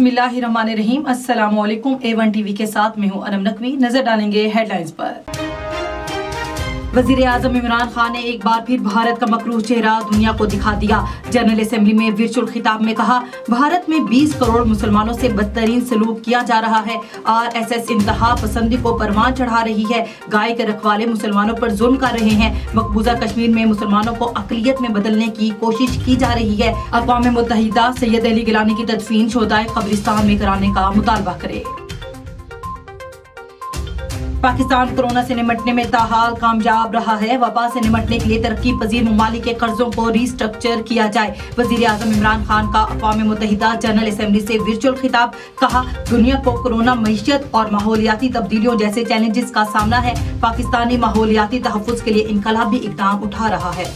बिस्मिल्लाहिर्रहमानिर्रहीम। अस्सलामुअलैकुम। A1 TV के साथ मैं हूं अनम नकवी। नजर डालेंगे हेडलाइंस पर। वजीर आजम इमरान खान ने एक बार फिर भारत का मकरूह चेहरा दुनिया को दिखा दिया। जनरल असेंबली में वर्चुअल खिताब में कहा, भारत में 20 करोड़ मुसलमानों से बदतरीन सलूक किया जा रहा है। RSS इंतहा पसंदी को परवान चढ़ा रही है। गाय के रखवाले मुसलमानों पर जुल्म कर रहे हैं। मकबूजा कश्मीर में मुसलमानों को अकलियत में बदलने की कोशिश की जा रही है। अक़वाम मुत्तहिदा सैयद अली गिलानी की तदफीन शोहदाए कब्रिस्तान में कराने का मुतालबा करे। पाकिस्तान कोरोना से निपटने में ताहाल कामयाब रहा है। वबा से निपटने के लिए तरक्की पजीर ममालिक के कर्जों को रिस्ट्रक्चर किया जाए। वजीर आजम इमरान खान का अक़वाम मुत्तहिदा जनरल असेंबली से वर्चुअल खिताब। कहा, दुनिया को कोरोना मईशत और माहौलियाती तब्दीलियों जैसे चैलेंजेस का सामना है। पाकिस्तानी माहौलियाती तहफ़्फ़ुज़ के लिए इनकलाबी इक़दाम उठा रहा है।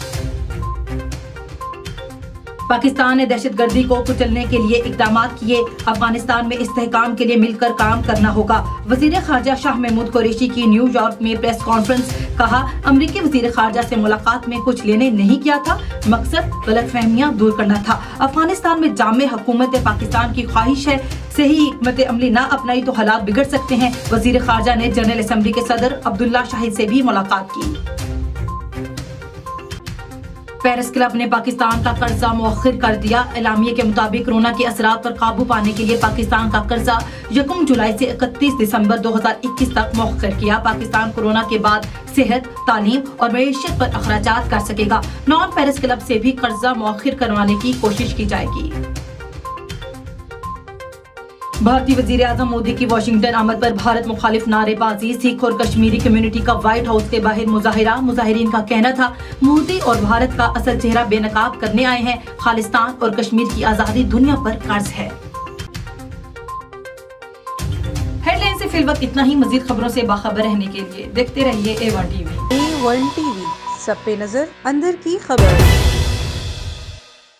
पाकिस्तान ने दहशतगर्दी को कुचलने के लिए इक़दाम किए। अफगानिस्तान में इस्तेहकाम के लिए मिलकर काम करना होगा। वज़ीर ख़ारजा शाह महमूद कुरैशी की न्यूयॉर्क में प्रेस कॉन्फ्रेंस। कहा, अमरीकी वज़ीर ख़ारजा से मुलाकात में कुछ लेने नहीं किया था, मकसद गलतफहमियां दूर करना था। अफगानिस्तान में जामे हुकूमत पाकिस्तान की ख्वाहिश है, सही हिकमत अमली ना अपनाई तो हालात बिगड़ सकते हैं। वज़ीर ख़ारजा ने जनरल असेंबली के सदर अब्दुल्ला शाहिद से भी मुलाकात की। पेरिस क्लब ने पाकिस्तान का कर्जा मौखिर कर दिया। एलामिये के मुताबिक कोरोना के असरात पर काबू पाने के लिए पाकिस्तान का कर्जा 1 जुलाई से 31 दिसंबर 2021 तक मौखिर किया। पाकिस्तान कोरोना के बाद सेहत, तालीम और मईशत पर अखराजात कर सकेगा। नॉन पेरिस क्लब से भी कर्जा मौखिर करवाने की कोशिश की जाएगी। भारतीय वजीर आजम मोदी की वाशिंगटन आमद पर भारत मुखालिफ नारेबाजी। सिख और कश्मीरी कम्युनिटी का व्हाइट हाउस के बाहर मुजाहिरा। मुजाहिरीन का कहना था, मोदी और भारत का असल चेहरा बेनकाब करने आए हैं। खालिस्तान और कश्मीर की आजादी दुनिया पर कर्ज है। हेडलाइन से फिलवक्त इतना ही। मजीद खबरों से बाखबर रहने के लिए देखते रहिए A1 टीवी। A1 टीवी, सब पे नजर, अंदर की खबर।